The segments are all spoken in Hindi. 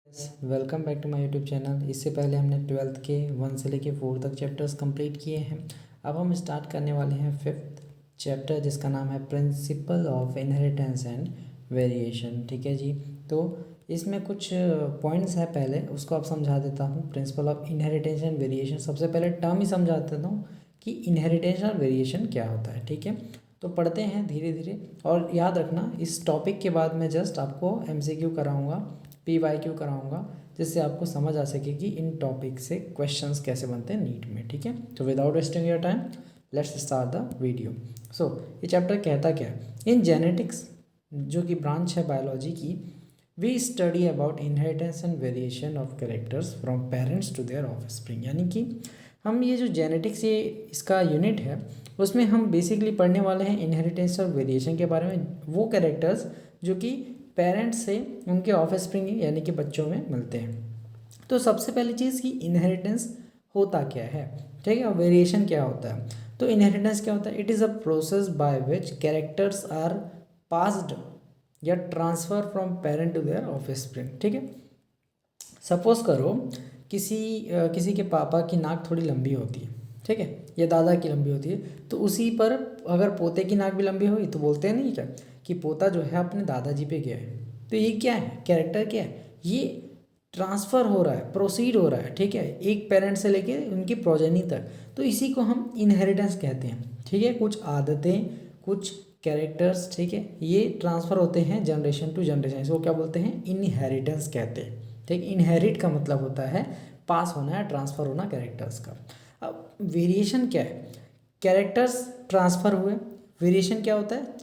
Welcome back to my YouTube channel. इससे पहले हमने 12th के 1 से लेके 4 तक चैप्टर्स कंप्लीट किए हैं। अब हम स्टार्ट करने वाले हैं 5th चैप्टर जिसका नाम है principle of inheritance and variation. ठीक है जी, तो इसमें कुछ पॉइंट्स हैं, पहले उसको आप समझा देता हूँ। Principle of inheritance and variation, सबसे पहले टर्म ही समझा देता हूँ कि इनहेरिटेंस और वेरिएशन क्या होता है। ठीक है, तो पढ़ते हैं धीरे धीरे। और याद रखना, इस टॉपिक के बाद मैं जस्ट आपको MCQ कराऊंगा, PYQ कराऊंगा, जिससे आपको समझ आ सके कि इन टॉपिक से क्वेश्चंस कैसे बनते हैं नीट में। ठीक है, तो without wasting your time let's start the video. So ये चैप्टर कहता क्या है? इन जेनेटिक्स, जो कि ब्रांच है बायोलॉजी की, we study about inheritance and variation of characters from parents to their offspring. यानी कि हम ये जो जेनेटिक्स, ये इसका यूनिट है, उसमें हम बेसिकली पढ़ने वाले हैं इनहेरिटेंस और वेरिएशन के बारे में। वो कैरेक्टर्स जो कि पेरेंट्स से उनके ऑफस्प्रिंग यानी कि बच्चों में मिलते हैं। तो सबसे पहली चीज़ कि इनहेरिटेंस होता क्या है, ठीक है, और वेरिएशन क्या होता है। तो इनहेरिटेंस क्या होता है? It is a process by which characters are passed या transfer from parent to their offspring. ठीक है, सपोज करो किसी के पापा की नाक थोड़ी लंबी होती है, ठीक है, या दादा की लंबी होती है, तो उसी पर अगर पोते की नाक भी लंबी हुई तो बोलते हैं नहीं क्या कि पोता जो है अपने दादाजी पे गया है। तो ये क्या है? कैरेक्टर क्या है? ये ट्रांसफ़र हो रहा है, प्रोसीड हो रहा है, ठीक है, एक पेरेंट से लेके उनकी प्रोजेनी तक। तो इसी को हम इनहेरिटेंस कहते हैं। ठीक है, कुछ आदतें, कुछ कैरेक्टर्स, ठीक है, ये ट्रांसफ़र होते हैं जनरेशन टू जनरेशन। इसको क्या बोलते हैं? इनहेरिटेंस कहते हैं। ठीक, इनहेरिट का मतलब होता है पास होना है, ट्रांसफ़र होना कैरेक्टर्स का। अब वेरिएशन क्या है? कैरेक्टर्स ट्रांसफ़र हुए। वेरिएशन क्या होता है?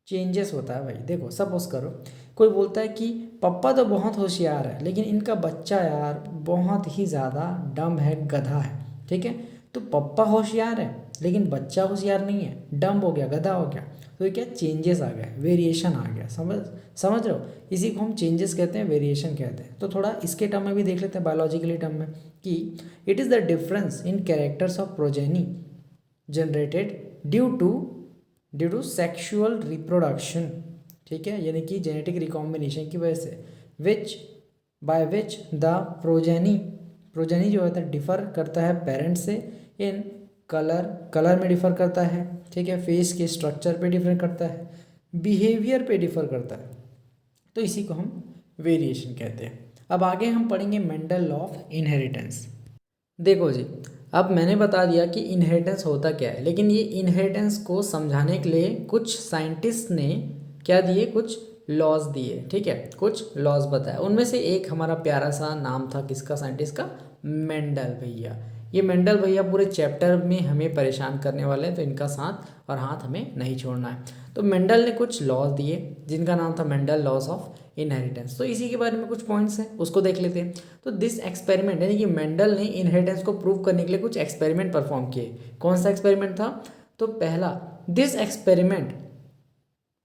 चेंजेस होता है भाई। देखो, सपोज करो कोई बोलता है कि पप्पा तो बहुत होशियार है, लेकिन इनका बच्चा यार बहुत ही ज़्यादा डम है, गधा है। ठीक है, तो पप्पा होशियार है लेकिन बच्चा होशियार नहीं है, डम हो गया, गधा हो गया। तो ये क्या? चेंजेस आ गए, वेरिएशन आ गया। समझ रहे हो? इसी को हम चेंजेस कहते हैं, वेरिएशन कहते हैं। तो थोड़ा इसके टर्म में भी देख लेते हैं, बायोलॉजिकली टर्म में, कि it is the difference in characters of progeny generated due to sexual reproduction. ठीक है, यानी कि जेनेटिक रिकॉम्बिनेशन की वजह से, बाय विच द प्रोजेनी जो होता है डिफ़र करता है पेरेंट से इन कलर में डिफ़र करता है, ठीक है, फेस के स्ट्रक्चर पे डिफ़र करता है, बिहेवियर पे डिफ़र करता है। तो इसी को हम वेरिएशन कहते हैं। अब आगे हम पढ़ेंगे मेंडल लॉ ऑफ इनहेरिटेंस। देखो जी, अब मैंने बता दिया कि इनहेरिटेंस होता क्या है, लेकिन ये इनहेरिटेंस को समझाने के लिए कुछ साइंटिस्ट ने क्या दिए? कुछ लॉज दिए। ठीक है, कुछ लॉज बताया। उनमें से एक हमारा प्यारा सा नाम था, किसका? साइंटिस्ट का, मेंडल भैया। ये मेंडल भैया पूरे चैप्टर में हमें परेशान करने वाले हैं, तो इनका साथ और हाथ हमें नहीं छोड़ना है। तो मेंडल ने कुछ लॉज दिए जिनका नाम था मेंडल लॉज ऑफ इनहेरिटेंस। तो इसी के बारे में कुछ पॉइंट्स हैं, उसको देख लेते हैं। तो दिस एक्सपेरिमेंट, यानी कि मेंडल ने इनहेरिटेंस को प्रूव करने के लिए कुछ एक्सपेरिमेंट परफॉर्म किए। कौन सा एक्सपेरिमेंट था? तो पहला, this experiment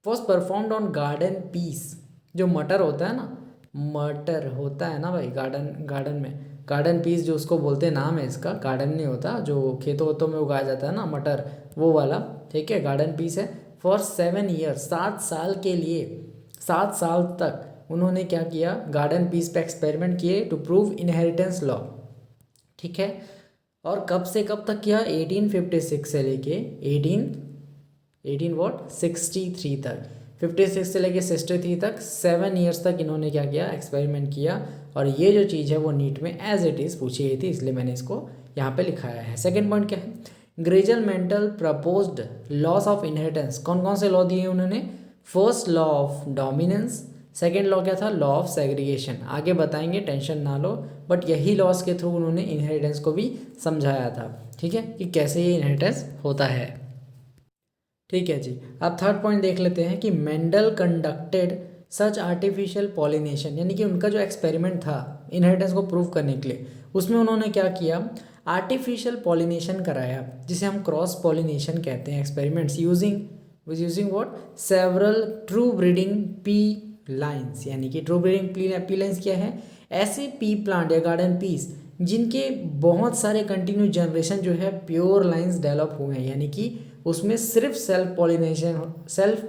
was performed on garden peas. जो मटर होता है ना, मटर होता है ना भाई, गार्डन में गार्डन पीस जो उसको बोलते हैं, नाम है इसका, गार्डन नहीं होता, जो खेतों वेतों में उगाया जाता है ना मटर, वो वाला। ठीक है, गार्डन पीस है। फॉर 7 ईयर्स, 7 साल के लिए, 7 साल तक उन्होंने क्या किया? गार्डन पीस पे एक्सपेरिमेंट किए टू प्रूव इनहेरिटेंस लॉ। ठीक है, और कब से कब तक किया? 1856 से लेके 1863 तक, 56 से लेके 63 तक, 7 ईयर्स तक इन्होंने क्या किया? एक्सपेरिमेंट किया। और ये जो चीज़ है वो नीट में एज इट इज़ पूछी गई थी, इसलिए मैंने इसको यहाँ पे लिखाया है। सेकेंड पॉइंट क्या है? Gregor Mendel proposed laws of inheritance. कौन कौन से लॉ दिए उन्होंने? First law of dominance, second law क्या था? Law of segregation. आगे बताएंगे, टेंशन ना लो, बट यही लॉस के थ्रू उन्होंने इनहेरिटेंस को भी समझाया था। ठीक है, कि कैसे ये इनहेरिटेंस होता है। ठीक है जी, अब थर्ड पॉइंट देख लेते हैं कि मेंडल कंडक्टेड सच आर्टिफिशियल पॉलिनेशन, यानी कि उनका जो एक्सपेरिमेंट था इनहेरिटेंस को प्रूव करने के लिए, उसमें उन्होंने क्या किया? आर्टिफिशियल पॉलिनेशन कराया, जिसे हम क्रॉस पॉलिनेशन कहते हैं। Experiments using what? Several true breeding P lines. यानी कि ट्रू ब्रीडिंग पी लाइन्स क्या है? ऐसे पी प्लांट या गार्डन पीस जिनके बहुत सारे कंटिन्यू जनरेशन जो है प्योर लाइन्स डेवलप हुए हैं, यानी कि उसमें सिर्फ सेल्फ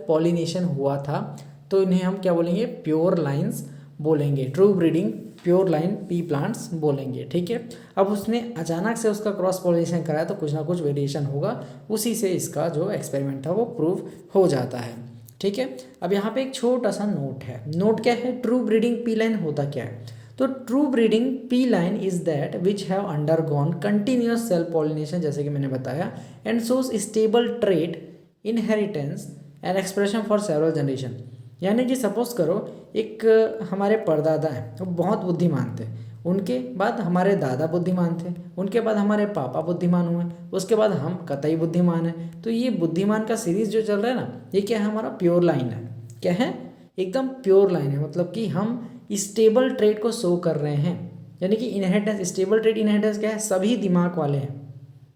पॉलिनेशन हुआ था, तो इन्हें हम क्या बोलेंगे? प्योर लाइन्स बोलेंगे, true breeding pure line P plants बोलेंगे, ठीक है। अब उसने अचानक से उसका क्रॉस पॉलिनेशन कराया तो कुछ ना कुछ वेरिएशन होगा, उसी से इसका जो एक्सपेरिमेंट था वो प्रूव हो जाता है, ठीक है। अब यहाँ पे एक छोटा सा नोट है, नोट क्या है, ट्रू ब्रीडिंग पी लाइन होता क्या है। तो true breeding P line is that which have undergone continuous self pollination, जैसे कि मैंने बताया, and shows stable trait inheritance and expression for several generation. यानी कि सपोज करो एक हमारे परदादा हैं, वो बहुत बुद्धिमान थे, उनके बाद हमारे दादा बुद्धिमान थे, उनके बाद हमारे पापा बुद्धिमान हुए, उसके बाद हम कतई बुद्धिमान हैं। तो ये बुद्धिमान का सीरीज जो चल रहा है ना, ये क्या है, हमारा प्योर लाइन है। क्या है, एकदम प्योर लाइन है, मतलब कि हम स्टेबल ट्रेट को शो कर रहे हैं। यानी कि इनहेरिटेंस, स्टेबल ट्रेट इनहेरिटेंस क्या है, सभी दिमाग वाले हैं।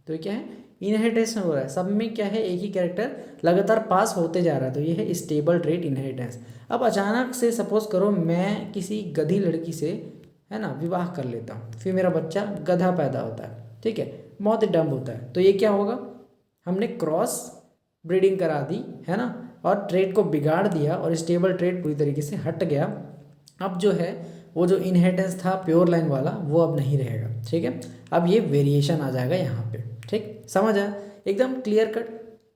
तो ये क्या है, इनहेरिटेंस हो रहा है, सब में क्या है, एक ही कैरेक्टर लगातार पास होते जा रहा है, तो ये है स्टेबल ट्रेट इनहेरिटेंस। अब अचानक से सपोज करो मैं किसी गधी लड़की से, है ना, विवाह कर लेता हूँ, फिर मेरा बच्चा गधा पैदा होता है, ठीक है, बहुत ही डम होता है। तो ये क्या होगा, हमने क्रॉस ब्रीडिंग करा दी, है ना, और ट्रेड को बिगाड़ दिया और स्टेबल ट्रेड पूरी तरीके से हट गया। अब जो है वो जो इनहेरिटेंस था प्योर लाइन वाला वो अब नहीं रहेगा, ठीक है। अब ये वेरिएशन आ जाएगा यहाँ पे, ठीक, समझ आया, एकदम क्लियर कट,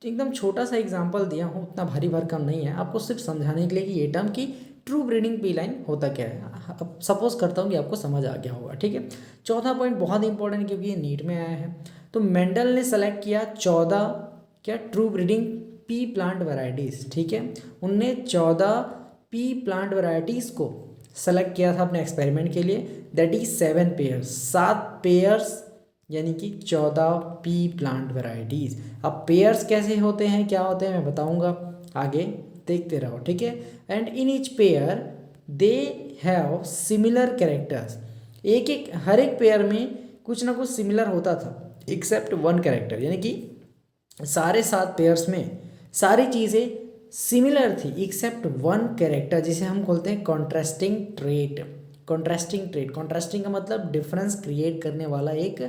एकदम छोटा सा एग्जांपल दिया हूँ, उतना भारी भरकम नहीं है, आपको सिर्फ समझाने के लिए कि ये टर्म की ट्रू ब्रीडिंग पी लाइन होता क्या है। अब सपोज करता हूँ कि आपको समझ आ गया होगा, ठीक है। चौथा पॉइंट बहुत इंपॉर्टेंट, क्योंकि ये नीट में आया है। तो मेंडल ने सेलेक्ट किया 14 क्या true breeding pea plant varieties, ठीक है। उनने 14 पी प्लांट वैरायटीज़ को सेलेक्ट किया था अपने एक्सपेरिमेंट के लिए, दैट इज 7 पेयर्स, 7 पेयर्स, यानी कि 14 पी प्लांट वैरायटीज़। अब पेयर्स कैसे होते हैं, क्या होते हैं, मैं बताऊंगा, आगे देखते रहो, ठीक है। And in each pair they have similar characters, एक एक हर एक पेयर में कुछ ना कुछ सिमिलर होता था, एक्सेप्ट वन कैरेक्टर, यानी कि सारे 7 पेयर्स में सारी चीज़ें सिमिलर थी एक्सेप्ट वन कैरेक्टर, जिसे हम बोलते हैं contrasting trait. Contrasting trait, contrasting का मतलब डिफरेंस क्रिएट करने वाला एक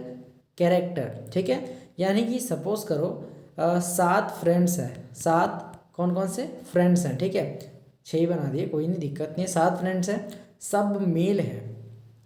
कैरेक्टर, ठीक है। यानी कि सपोज करो 7 फ्रेंड्स हैं, 7 कौन कौन से फ्रेंड्स हैं, ठीक है, 6 ही बना दिए, कोई नहीं दिक्कत नहीं है, 7 फ्रेंड्स हैं, सब मेल है,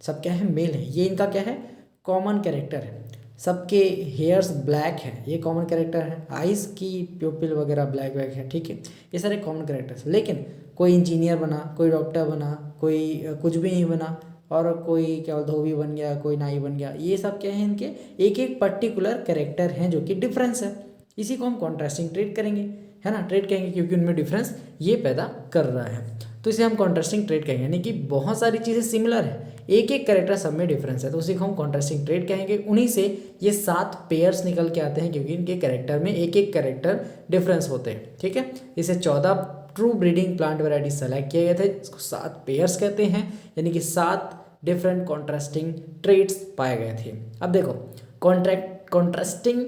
सब क्या है, मेल है, ये इनका क्या है, कॉमन कैरेक्टर है। सबके हेयर्स ब्लैक है, ये कॉमन कैरेक्टर है, आइज़ की प्यूपिल वगैरह ब्लैक ब्लैक है, ठीक है, ये सारे कॉमन कैरेक्टर्स। लेकिन कोई इंजीनियर बना, कोई डॉक्टर बना, कोई कुछ भी नहीं बना, और कोई क्या धोबी बन गया, कोई नाई बन गया, ये सब क्या है, इनके एक एक पर्टिकुलर कैरेक्टर हैं जो कि डिफरेंस है। इसी को हम कॉन्ट्रास्टिंग ट्रेट करेंगे, है ना, ट्रेट कहेंगे, क्योंकि उनमें डिफरेंस ये पैदा कर रहा है, तो इसे हम कॉन्ट्रास्टिंग ट्रेट कहेंगे। यानी कि बहुत सारी चीज़ें सिमिलर है, एक एक कैरेक्टर सब में डिफरेंस है, तो उसी को हम कॉन्ट्रास्टिंग ट्रेट कहेंगे। उन्हीं से ये 7 पेयर्स निकल के आते हैं, क्योंकि इनके कैरेक्टर में एक एक कैरेक्टर डिफरेंस होते हैं, ठीक है। इसे 14 true breeding plant variety select किए गए थे, इसको 7 पेयर्स कहते हैं, यानी कि 7 डिफरेंट कॉन्ट्रास्टिंग ट्रेट्स पाए गए थे। अब देखो, contrasting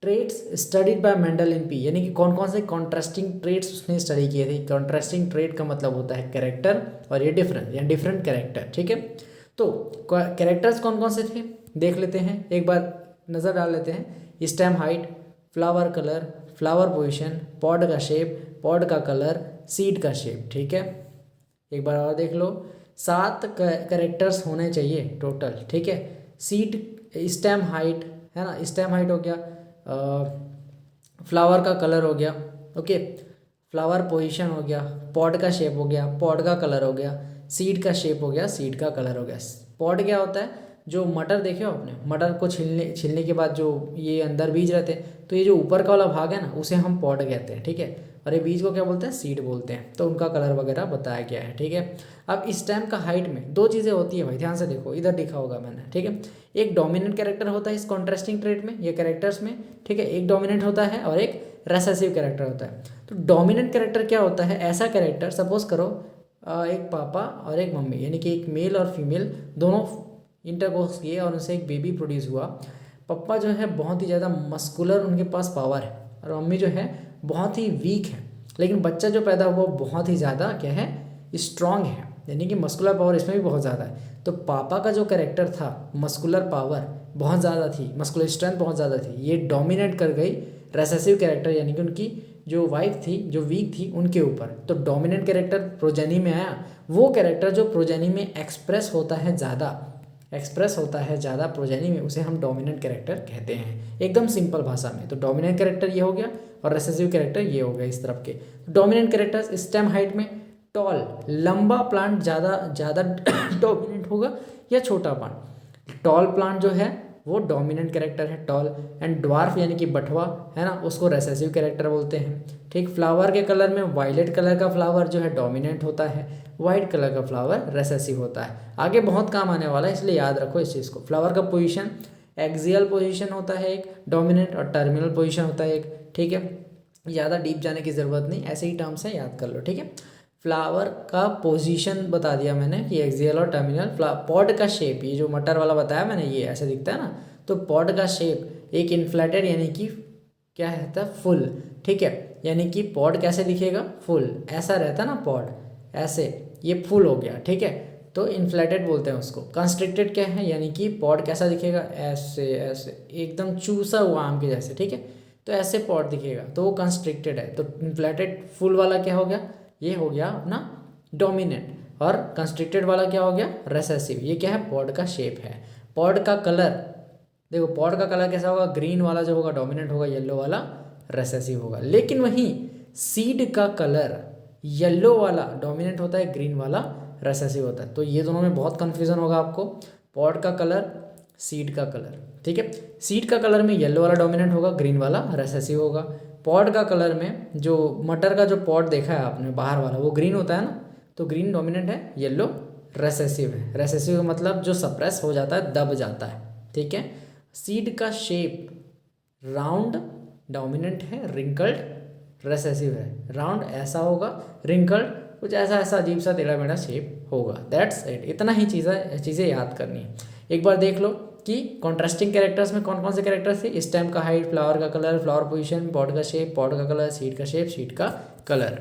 traits studied by Mendel in P, यानी कि कौन कौन से कॉन्ट्रास्टिंग ट्रेट्स उसने स्टडी किए थे। कॉन्ट्रास्टिंग ट्रेट का मतलब होता है कैरेक्टर, और ये डिफरेंट या डिफरेंट कैरेक्टर, ठीक है। तो कैरेक्टर्स कौन कौन से थे देख लेते हैं, एक बार नज़र डाल लेते हैं। Stem height, flower colour, flower position, pod का शेप, पॉड का कलर, सीड का शेप, ठीक है। एक बार और देख लो, 7 कैरेक्टर्स होने चाहिए टोटल, ठीक है। सीड, स्टेम हाइट, है ना, स्टेम हाइट हो गया, फ्लावर का कलर हो गया, ओके, फ्लावर पोजीशन हो गया, पॉड का शेप हो गया, पॉड का कलर हो गया, सीड का शेप हो गया, सीड का कलर हो गया। पॉड क्या होता है, जो मटर देखे हो आपने, मटर को छीलने के बाद जो ये अंदर बीज रहते हैं, तो ये जो ऊपर का वाला भाग है ना, उसे हम पॉड कहते हैं, ठीक है, और ये बीज को क्या बोलते हैं, सीड बोलते हैं। तो उनका कलर वगैरह बताया गया है, ठीक है। अब इस स्टेम का हाइट में 2 चीज़ें होती है भाई, ध्यान से देखो, इधर लिखा होगा मैंने, ठीक है। एक डोमिनेंट कैरेक्टर होता है इस कॉन्ट्रास्टिंग ट्रेट में, ये कैरेक्टर्स में, ठीक है, एक डोमिनेंट होता है और एक रेसेसिव कैरेक्टर होता है। तो डोमिनेंट कैरेक्टर क्या होता है, ऐसा कैरेक्टर, सपोज करो एक पापा और एक मम्मी, यानी कि एक मेल और फीमेल दोनों इंटरकोर्स किए और उनसे एक बेबी प्रोड्यूस हुआ। पापा जो है बहुत ही ज़्यादा मस्कुलर, उनके पास पावर है, और मम्मी जो है बहुत ही वीक है, लेकिन बच्चा जो पैदा हुआ बहुत ही ज़्यादा क्या है, स्ट्रांग है, यानी कि मस्कुलर पावर इसमें भी बहुत ज़्यादा है। तो पापा का जो कैरेक्टर था, मस्कुलर पावर बहुत ज़्यादा थी, मस्कुलर स्ट्रेंथ बहुत ज़्यादा थी, ये डोमिनेट कर गई रेसेसिव कैरेक्टर, यानी कि उनकी जो वाइफ थी, जो वीक थी, उनके ऊपर। तो डोमिनेंट कैरेक्टर प्रोजेनी में आया वो कैरेक्टर जो प्रोजेनी में एक्सप्रेस होता है ज़्यादा प्रोजेनी में, उसे हम डोमिनेंट कैरेक्टर कहते हैं, एकदम सिंपल भाषा में। तो डोमिनेंट कैरेक्टर ये हो गया और रिसेसिव कैरेक्टर ये हो गया इस तरफ के। डोमिनेंट कैरेक्टर्स स्टेम हाइट में टॉल, लंबा प्लांट ज़्यादा डोमिनेंट होगा या छोटा प्लांट। टॉल प्लांट जो है वो डोमिनेंट कैरेक्टर है, टॉल। एंड ड्वार्फ यानी कि बटवा है ना, उसको रेसेसिव कैरेक्टर बोलते हैं, ठीक। फ्लावर के कलर में वायलेट कलर का फ्लावर जो है डोमिनेंट होता है, वाइट कलर का फ्लावर रेसेसिव होता है। आगे बहुत काम आने वाला है, इसलिए याद रखो इस चीज़ को। फ्लावर का पोजीशन, एक्सियल पोजीशन होता है एक डोमिनेंट, और टर्मिनल पोजीशन होता है एक, ठीक है। ज़्यादा डीप जाने की ज़रूरत नहीं, ऐसे ही टर्म्स है, याद कर लो, ठीक है। फ्लावर का पोजीशन बता दिया मैंने कि एक्सियल और टर्मिनल। पॉड का शेप, ये जो मटर वाला बताया मैंने, ये ऐसे दिखता है ना, तो पॉड का शेप एक इन्फ्लेटेड यानी कि क्या रहता है, फुल, ठीक है। यानी कि पॉड कैसे दिखेगा, फुल, ऐसा रहता है ना पॉड, ऐसे, ये फुल हो गया, ठीक है, तो इन्फ्लेटेड बोलते हैं उसको। कंस्ट्रिक्टेड क्या है, यानी कि पॉड कैसा दिखेगा, ऐसे ऐसे एकदम चूसा हुआ आम के जैसे, ठीक है, तो ऐसे पॉड दिखेगा, तो वो कंस्ट्रिक्टेड है। तो इन्फ्लेटेड फुल वाला क्या हो गया, ये हो गया अपना डोमिनेंट, और कंस्ट्रिक्टेड वाला क्या हो गया, रेसेसिव। ये क्या है, पॉड का शेप है। पॉड का कलर देखो, पॉड का कलर कैसा होगा, ग्रीन वाला जो होगा डोमिनेंट होगा, येलो वाला रेसेसिव होगा। लेकिन वहीं सीड का कलर येलो वाला डोमिनेंट होता है, ग्रीन वाला रेसेसिव होता है। तो ये दोनों में बहुत कन्फ्यूजन होगा आपको, पॉड का कलर, सीड का कलर, ठीक है। सीड का कलर में येलो वाला डोमिनेंट होगा, ग्रीन वाला रेसेसिव होगा। पॉड का कलर में, जो मटर का जो पॉड देखा है आपने बाहर वाला, वो ग्रीन होता है ना, तो ग्रीन डोमिनेंट है, येलो रेसेसिव है। रेसेसिव का मतलब जो सप्रेस हो जाता है, दब जाता है, ठीक है। सीड का शेप राउंड डोमिनेंट है, रिंकल्ड रेसेसिव है। राउंड ऐसा होगा, रिंकल्ड कुछ ऐसा ऐसा अजीब सा टेढ़ा मेढ़ा शेप होगा। दैट्स इट, इतना ही चीज़ें याद करनी है। एक बार देख लो कि कॉन्ट्रास्टिंग कैरेक्टर्स में कौन कौन से कैरेक्टर्स थे। स्टेम का हाइट, फ्लावर का कलर, फ्लावर पोजीशन, पॉड का शेप, पॉड का कलर, सीड का शेप, सीड का कलर।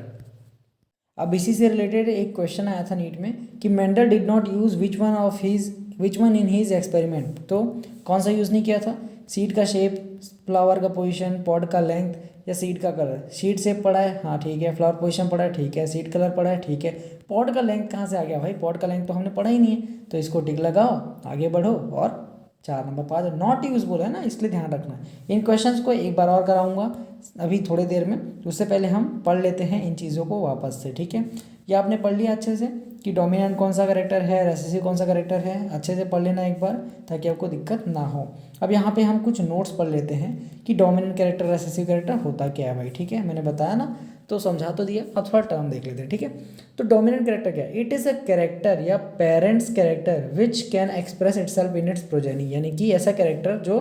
अब इसी से रिलेटेड एक क्वेश्चन आया था नीट में कि Mendel did not use which one in his experiment. तो कौन सा यूज़ नहीं किया था, सीड का शेप, फ्लावर का पोजीशन, पॉड का लेंथ, या सीड का कलर। सीड शेप पढ़ा है, हाँ ठीक है, फ्लावर पोजीशन पढ़ा है, ठीक है, सीड कलर पढ़ा है, ठीक है। पॉड का लेंथ कहाँ से आ गया भाई, पॉड का लेंथ तो हमने पढ़ा ही नहीं है, तो इसको टिक लगाओ, आगे बढ़ो, और 4 नंबर 5 नॉट यूज बोला है ना, इसलिए ध्यान रखना। इन क्वेश्चंस को एक बार और कराऊंगा अभी थोड़ी देर में, उससे पहले हम पढ़ लेते हैं इन चीज़ों को वापस से, ठीक है। ये आपने पढ़ लिया अच्छे से कि डोमिनेंट कौन सा कैरेक्टर है, रेसेसिव कौन सा कैरेक्टर है, अच्छे से पढ़ लेना एक बार ताकि आपको दिक्कत ना हो। अब यहाँ पे हम कुछ नोट्स पढ़ लेते हैं कि डोमिनेंट कैरेक्टर, रेसेसिव कैरेक्टर होता क्या है भाई, ठीक है। मैंने बताया ना, तो समझा तो दिया, अब थोड़ा टर्म देख लेते हैं, ठीक है। तो डोमिनेंट कैरेक्टर क्या है, इट इज़ अ कैरेक्टर या parents character which can express itself in its progeny. यानी कि ऐसा कैरेक्टर जो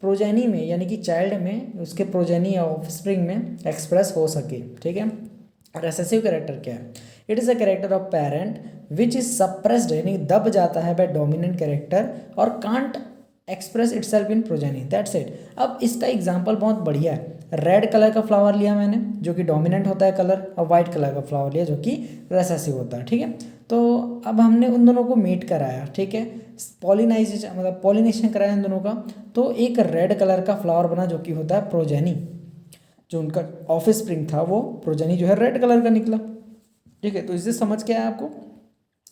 प्रोजेनी में, यानी कि चाइल्ड में, उसके प्रोजेनी या ऑफस्प्रिंग में एक्सप्रेस हो सके, ठीक है। रेसेसिव कैरेक्टर क्या है, it is a character of parent which is suppressed, यानी दब जाता है बाय डोमिनेंट कैरेक्टर और can't express itself in progeny, that's it. अब इसका एग्जांपल बहुत बढ़िया है। रेड कलर का फ्लावर लिया मैंने जो कि डोमिनेंट होता है कलर, और वाइट कलर का फ्लावर लिया जो कि रेसेसिव होता है, ठीक है। तो अब हमने उन दोनों को मीट कराया, ठीक है, पॉलिनाइजेशन मतलब पॉलिनेशन कराया इन दोनों का, तो एक रेड कलर का फ्लावर बना जो कि होता है प्रोजेनी। जो उनका ऑफिस स्प्रिंग था वो प्रोजेनी जो है रेड कलर का निकला, ठीक है। तो इससे समझ के आया आपको,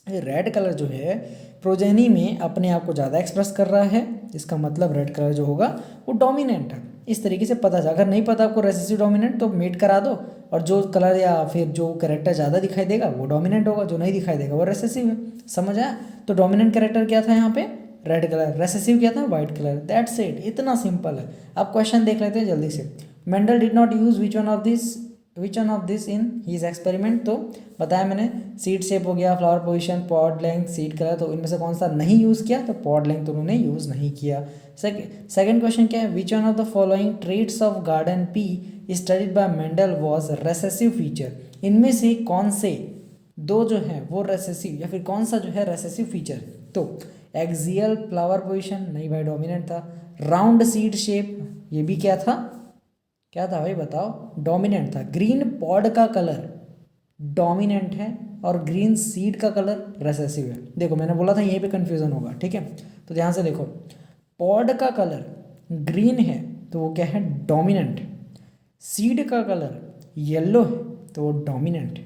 रेड कलर जो है प्रोजेनी में अपने आप को ज़्यादा एक्सप्रेस कर रहा है, इसका मतलब रेड कलर जो होगा वो डोमिनेंट है। इस तरीके से पता चला। अगर नहीं पता आपको रेसेसिव डोमिनेंट, तो मीट करा दो, और जो कलर या फिर जो कैरेक्टर ज़्यादा दिखाई देगा वो डोमिनेंट होगा, जो नहीं दिखाई देगा वो रेसेसिव है। समझ आया। तो डोमिनेंट कैरेक्टर क्या था यहाँ पे, रेड कलर, रेसेसिव क्या था, वाइट कलर, दैट्स इट, इतना सिंपल है। अब क्वेश्चन देख लेते हैं जल्दी से। Mendel did not use which one of this in his experiment. तो बताया मैंने, सीड शेप हो गया, flower position, pod length, seed colour, तो इनमें से कौन सा नहीं यूज़ किया, तो पॉड लेंथ उन्होंने यूज़ नहीं किया। सेकंड क्वेश्चन क्या है, विच one of the following traits of garden pea studied by Mendel was recessive feature. इनमें से कौन से दो जो है वो रेसेसिव, या फिर कौन सा जो है रेसेसिव फीचर। तो एक्सियल फ्लावर पोजीशन, नहीं भाई डोमिनेंट था। राउंड सीड शेप, ये भी क्या था, क्या था भाई बताओ, डोमिनेंट था। ग्रीन पॉड का कलर डोमिनेंट है, और ग्रीन सीड का कलर रेसेसिव है। देखो मैंने बोला था यहीं पे कंफ्यूजन होगा, ठीक है। तो ध्यान से देखो, पॉड का कलर ग्रीन है तो वो क्या है, डोमिनेंट। सीड का कलर येलो है तो वो डोमिनेंट है।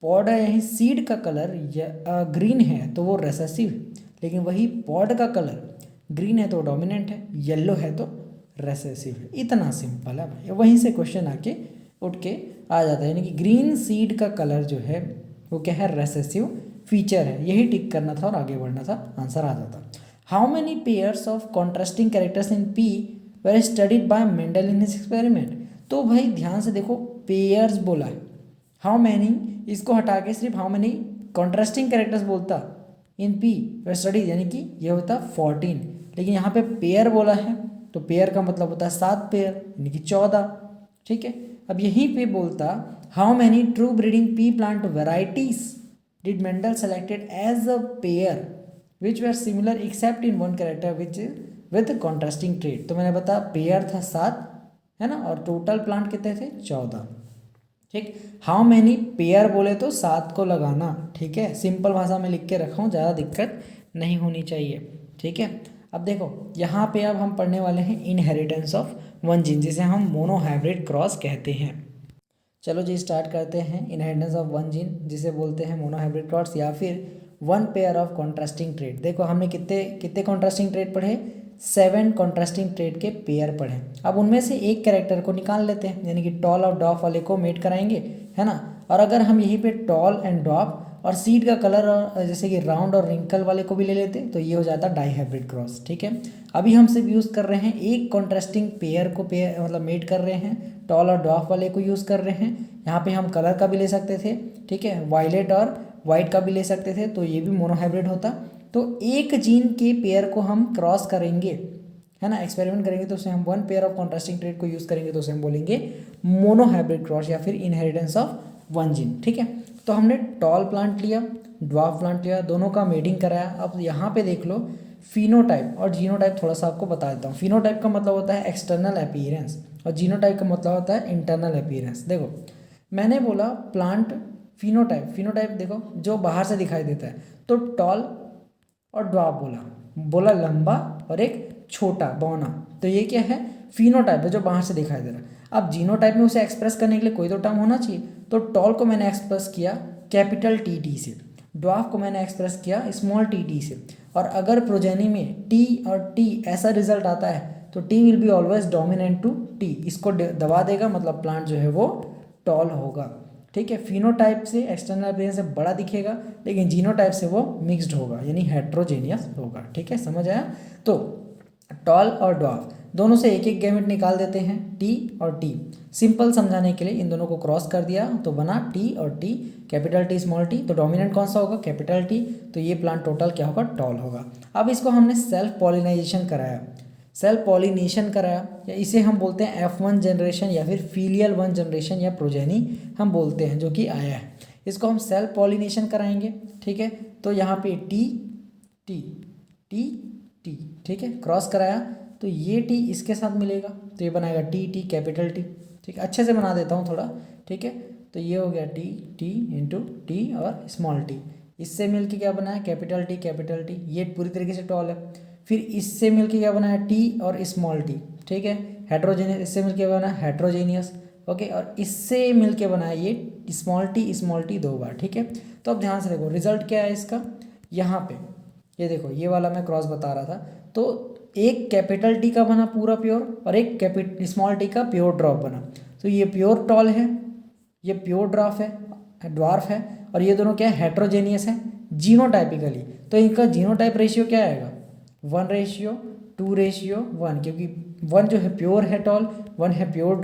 पॉड यही सीड का कलर ग्रीन है तो वो रेसेसिव है, लेकिन वही पॉड का कलर ग्रीन है तो डोमिनेंट है, येलो है तो रेसेसिव है। इतना सिंपल है भाई, वहीं से क्वेश्चन आके उठ के आ जाता है, यानी कि ग्रीन सीड का कलर जो है वो क्या है, रेसेसिव फीचर है। यही टिक करना था और आगे बढ़ना था, आंसर आ जाता। How many pairs of contrasting characters in pea were studied by Mendel in his experiment. तो भाई ध्यान से देखो, पेयर्स बोला है, हाउ मैनी इसको हटा के सिर्फ हाउ मैनी कॉन्ट्रास्टिंग कैरेक्टर्स बोलता इन पी वेर स्टडीड, यानी कि ये होता 14, लेकिन यहाँ पे पेयर बोला है तो पेयर का मतलब होता है 7 पेयर, यानी कि 14। ठीक है, अब यहीं पे बोलता how many true breeding pea plant varieties did Mendel selected as a pair which were similar except in one character which with contrasting trait. तो मैंने बताया पेयर था 7 है ना, और टोटल प्लांट कितने थे 14। ठीक, हाउ मैनी पेयर बोले तो 7 को लगाना। ठीक है, सिंपल भाषा में लिख के रखा हूँ, ज़्यादा दिक्कत नहीं होनी चाहिए। ठीक है, अब देखो यहाँ पे अब हम पढ़ने वाले हैं इनहेरिटेंस ऑफ वन जीन, जिसे हम मोनोहाइब्रिड क्रॉस कहते हैं। चलो जी स्टार्ट करते हैं। इनहेरिटेंस ऑफ वन जीन जिसे बोलते हैं मोनोहाइब्रिड क्रॉस या फिर one pair of contrasting trait. देखो हमने कितने कितने कॉन्ट्रास्टिंग ट्रेट पढ़े, 7 कॉन्ट्रास्टिंग ट्रेट के पेयर पढ़े। अब उनमें से एक कैरेक्टर को निकाल लेते हैं, यानी कि टॉल और डॉफ वाले को मेट कराएंगे, है ना। और अगर हम यहीं पे टॉल एंड डॉफ और सीड का कलर और जैसे कि राउंड और रिंकल वाले को भी ले लेते तो ये हो जाता डाइहाइब्रिड क्रॉस। ठीक है, अभी हम सिर्फ यूज़ कर रहे हैं एक कॉन्ट्रास्टिंग पेयर को, पेयर मतलब मेट कर रहे हैं, टॉल और डॉफ वाले को यूज़ कर रहे हैं। यहाँ पे हम कलर का भी ले सकते थे, ठीक है, वायलेट और वाइट का भी ले सकते थे, तो ये भी मोनोहाइब्रिड होता। तो एक जीन के पेयर को हम क्रॉस करेंगे, है ना, एक्सपेरिमेंट करेंगे तो उसे हम one pair of contrasting trait को यूज़ करेंगे तो उसे हम बोलेंगे मोनोहाइब्रिड क्रॉस या फिर इनहेरिटेंस ऑफ वन जीन। ठीक है, तो हमने टॉल प्लांट लिया, ड्वार्फ प्लांट लिया, दोनों का मेटिंग कराया। अब यहाँ पे देख लो फिनोटाइप और जीनोटाइप थोड़ा सा आपको बता देता हूँ। फिनोटाइप का मतलब होता है एक्सटर्नल अपीयरेंस और जीनोटाइप का मतलब होता है इंटरनल अपीयरेंस। देखो मैंने बोला प्लांट फिनोटाइप, फिनोटाइप देखो जो बाहर से दिखाई देता है, तो टॉल और ड्वार्फ बोला लंबा और एक छोटा बौना, तो ये क्या है, फिनोटाइप है जो बाहर से दिखाई दे रहा है। अब जीनोटाइप में उसे एक्सप्रेस करने के लिए कोई तो टर्म होना चाहिए, तो टॉल को मैंने एक्सप्रेस किया कैपिटल टी से, ड्वार्फ को मैंने एक्सप्रेस किया स्मॉल टी से। और अगर प्रोजेनी में टी और टी ऐसा रिजल्ट आता है तो T will be always dominant to t, इसको दबा देगा, मतलब प्लांट जो है वो टॉल होगा। ठीक है, फिनोटाइप से एक्सटर्नल अपीयरेंस से बड़ा दिखेगा, लेकिन जीनोटाइप से वो मिक्स्ड होगा यानी हेट्रोजेनियस होगा। ठीक है, समझ आया। तो टॉल और ड्वार्फ दोनों से एक एक गैमेट निकाल देते हैं, टी और टी। सिंपल समझाने के लिए इन दोनों को क्रॉस कर दिया तो बना टी और T, capital T small T. तो डोमिनेंट कौन सा होगा, कैपिटल टी, तो ये प्लांट टोटल क्या होगा, टॉल होगा। अब इसको हमने सेल्फ पॉलिनाइजेशन कराया, सेल्फ पॉलिनेशन कराया, या इसे हम बोलते हैं F1 जनरेशन या फिर फीलियल 1 जनरेशन या प्रोजेनी हम बोलते हैं, जो कि आया है। इसको हम सेल्फ पॉलिनेशन कराएंगे। ठीक है, तो यहाँ पे टी टी टी टी, ठीक है, क्रॉस कराया तो ये टी इसके साथ मिलेगा तो ये बनाएगा टी टी कैपिटल टी। ठीक है, अच्छे से बना देता हूँ थोड़ा। ठीक है, तो ये हो गया टी टी इंटू टी और स्मॉल टी, इससे मिलके क्या बनाया कैपिटल टी, ये पूरी तरीके से टॉल है। फिर इससे मिलके क्या बनाया टी और स्मॉल टी, ठीक है, हेट्रोजेनियस, इससे मिलके बना हेट्रोजेनियस। ओके, और इससे मिलके बनाया ये स्मॉल टी 2 बार। ठीक है, तो अब ध्यान से देखो रिजल्ट क्या है इसका, यहाँ पे ये देखो ये वाला मैं क्रॉस बता रहा था, तो एक कैपिटल टी का बना पूरा प्योर और एक स्मॉल टी का प्योर ड्रॉप बना। तो ये प्योर टॉल है, ये प्योर ड्वार्फ है, और ये दोनों क्या है, हेट्रोजेनियस है जीनोटाइपिकली। तो इनका जीनोटाइप रेशियो क्या आएगा, 1:2:1, क्योंकि 1 जो है प्योर है टॉल, 1 है प्योर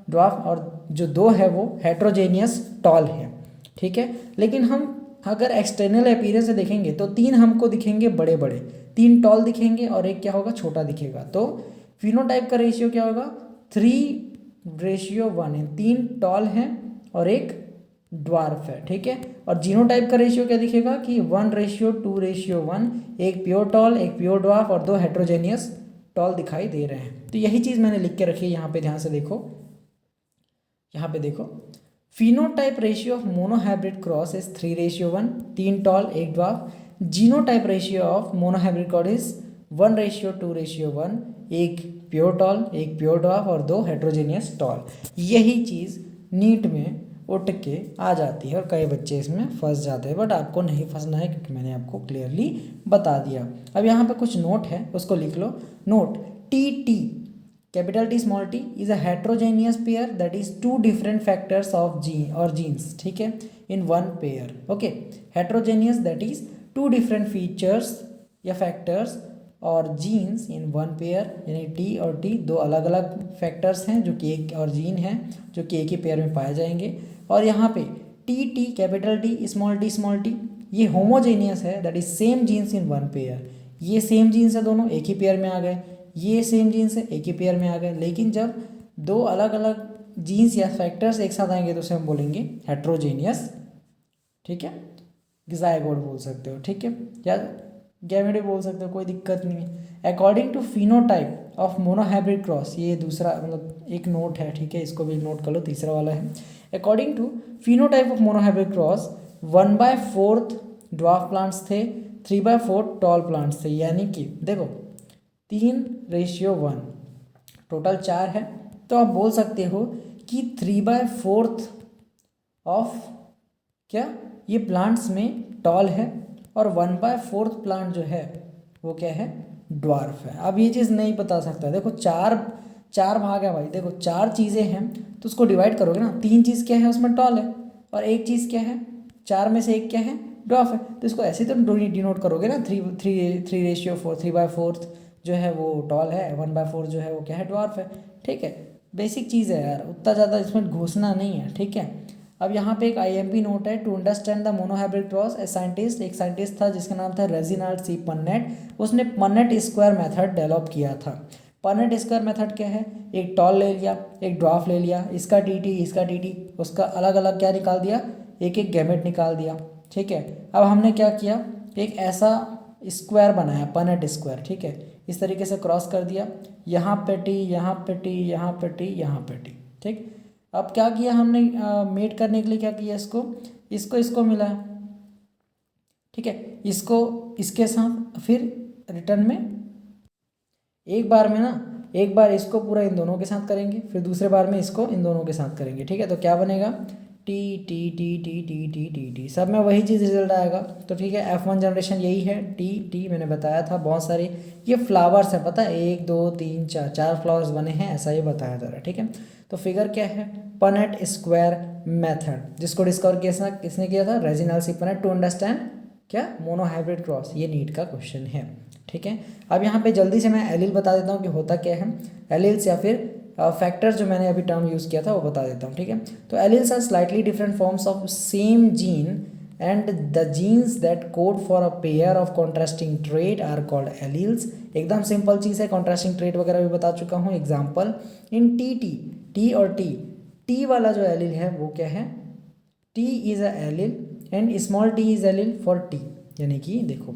ड्वार्फ और जो 2 है वो हेट्रोजेनियस टॉल है। ठीक है, लेकिन हम अगर एक्सटर्नल अपीयरेंस से देखेंगे तो 3 हमको दिखेंगे बड़े बड़े, 3 टॉल दिखेंगे और एक क्या होगा, छोटा दिखेगा। तो फिनोटाइप का रेशियो क्या होगा, 3:1, 3 टॉल हैं और एक ड्वार्फ है। ठीक है, और जीनोटाइप का रेशियो क्या दिखेगा कि 1:2:1, एक प्योर टॉल, एक प्योर ड्वार्फ और 2 हेट्रोजेनियस टॉल दिखाई दे रहे हैं। तो यही चीज़ मैंने लिख के रखी है यहाँ पे, ध्यान से देखो, यहाँ पे देखो phenotype ratio of monohybrid cross is 3:1, 3 tall 1 dwarf. Genotype ratio of monohybrid cross is 1:2:1, एक प्योर टॉल, एक प्योर ड्वार्फ और 2 हेट्रोजेनियस टॉल। यही चीज़ नीट में उठ के आ जाती है और कई बच्चे इसमें फंस जाते हैं, बट आपको नहीं फंसना है क्योंकि मैंने आपको क्लियरली बता दिया। अब यहाँ पे कुछ नोट है, उसको लिख लो। Note, T T capital T small T is a heterogeneous pair that is two different factors of gene और जीन्स, ठीक है, in one pair. Okay, heterogeneous that is two different features या फैक्टर्स और जीन्स इन वन पेयर, यानी टी और टी दो अलग अलग फैक्टर्स हैं जो कि एक, और जीन हैं जो कि एक ही पेयर में पाए जाएंगे। और यहाँ पे T T capital T small t ये होमोजेनियस है, that is same genes in one pair. ये सेम जीन्स है, दोनों एक ही पेयर में आ गए, ये सेम जीन्स है, एक ही पेयर में आ गए। लेकिन जब दो अलग अलग जीन्स या फैक्टर्स एक साथ आएंगे तो उसे हम बोलेंगे हेट्रोजेनियस, ठीक है, ज़ायगोट बोल सकते हो, ठीक है, या गैमेटे बोल सकते हो, कोई दिक्कत नहीं है। According to phenotype of monohybrid cross, ये दूसरा मतलब एक नोट है, ठीक है, इसको भी नोट कर लो, तीसरा वाला है। According to phenotype of monohybrid cross 1/4 dwarf plants थे, 3/4 टॉल प्लांट्स थे, यानी कि देखो 3:1, टोटल 4 है। तो आप बोल सकते हो कि 3/4 ऑफ क्या ये प्लांट्स में टॉल है और 1/4 प्लांट जो है वो क्या है, ड्वार्फ है। अब ये चीज़ नहीं बता सकता, देखो चार भाग है भाई, देखो 4 चीज़ें हैं तो उसको डिवाइड करोगे ना, 3 चीज़ क्या है उसमें टॉल है और एक चीज़ क्या है, 4 में से एक क्या है, ड्वार्फ है। तो इसको ऐसे तो डिनोट करोगे ना, 3:4, 3/4 जो है वो टॉल है, 1/4 जो है वो क्या है, ड्वार्फ है, ठीक है। बेसिक चीज़ है यार, उतना ज़्यादा इसमें घुसना नहीं है, ठीक है। अब यहाँ पे एक IMP नोट है, to understand the monohybrid cross एक साइंटिस्ट था जिसका नाम था रेजिनाल्ड सी पन्नेट, उसने पन्नेट स्क्वायर मेथड डेवलप किया था। पन्नेट स्क्वायर मेथड क्या है, एक टॉल ले लिया, एक ड्वार्फ ले लिया, इसका टीटी उसका अलग अलग क्या निकाल दिया, एक एक गैमेट निकाल दिया, ठीक है। अब हमने क्या किया, एक ऐसा स्क्वायर बनाया, पन्नेट स्क्वायर, ठीक है, इस तरीके से क्रॉस कर दिया, यहाँ पे टी, यहाँ पे टी, यहाँ पे टी, यहाँ पे टी, ठीक। अब क्या किया हमने, मेट करने के लिए क्या किया, इसको मिला, ठीक है, इसको इसके साथ, फिर रिटर्न में एक बार इसको पूरा इन दोनों के साथ करेंगे, फिर दूसरे बार में इसको इन दोनों के साथ करेंगे, ठीक है। तो क्या बनेगा, T T T T T T T T, सब में वही चीज़ रिजल्ट आएगा। तो ठीक है, F1 जनरेशन यही है, टी टी मैंने बताया था, बहुत सारे ये फ्लावर्स है, पता है, 1 2 3 4 फ्लावर्स बने हैं, ऐसा ये बताया जा रहा है, ठीक है। तो फिगर क्या है, पनेट स्क्वायर मेथड, जिसको डिस्कवर किसने किया था, Reginald C Punnett, to understand क्या, मोनोहाइब्रिड क्रॉस, ये नीट का क्वेश्चन है, ठीक है। अब यहाँ पे जल्दी से मैं एलील बता देता हूँ कि होता क्या है, एलील्स या फिर फैक्टर्स जो मैंने अभी टर्म यूज़ किया था वो बता देता हूँ, ठीक है। तो alleles are slightly different forms of same gene and the genes that code for a pair of contrasting trait are called alleles. एकदम सिंपल चीज़ है, कॉन्ट्रास्टिंग ट्रेट वगैरह भी बता चुका हूँ। एग्जाम्पल, इन टी और टी वाला जो एलील है वो क्या है, T is a allele and small t is allele for T, यानी कि देखो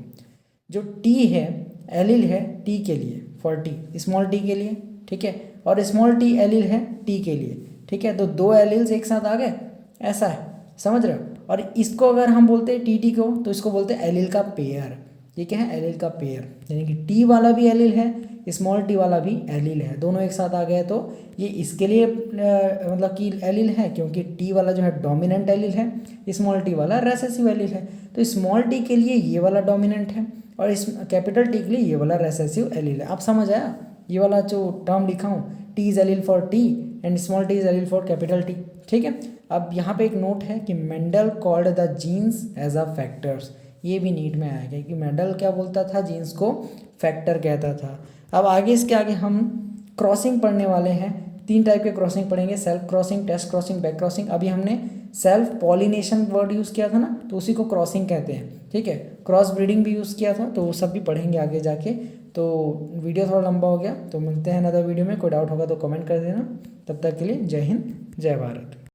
जो टी है एलील है टी के लिए, फॉर टी स्मॉल टी के लिए, ठीक है, और स्मॉल टी एलील है टी के लिए, ठीक है। तो दो एलील्स एक साथ आ गए, ऐसा है, समझ रहे हो। और इसको अगर हम बोलते हैं टी को, तो इसको बोलते हैं एलील का पेयर। ये क्या है, एलील का पेयर, यानी कि टी वाला भी एलील है, स्मॉल टी वाला भी एलील है, दोनों एक साथ आ गए तो ये इसके लिए मतलब कि एलील है, क्योंकि टी वाला जो है डोमिनेंट एलील है, स्मॉल टी वाला रेसेसिव एलील है। तो स्मॉल टी के लिए ये वाला डोमिनेंट है और इस कैपिटल टी के लिए ये वाला रेसेसिव एलील है। आप समझ आया, ये वाला जो टर्म लिखा हूँ, T is allele for t and small T is allele for capital T, ठीक है। अब यहाँ पे एक नोट है कि Mendel called the genes as a factors, ये भी नीट में आएगा कि मेंडल क्या बोलता था, जीन्स को फैक्टर कहता था। अब आगे इसके आगे हम क्रॉसिंग पढ़ने वाले हैं, 3 टाइप के क्रॉसिंग पढ़ेंगे, self crossing, test crossing, back crossing. अभी हमने सेल्फ पॉलिनेशन वर्ड यूज़ किया था ना, तो उसी को क्रॉसिंग कहते हैं, ठीक है। क्रॉस ब्रीडिंग भी यूज़ किया था, तो वो सब भी पढ़ेंगे आगे जाके। तो वीडियो थोड़ा लंबा हो गया, तो मिलते हैं अनदर वीडियो में। कोई डाउट होगा तो कमेंट कर देना। तब तक के लिए जय हिंद, जय भारत।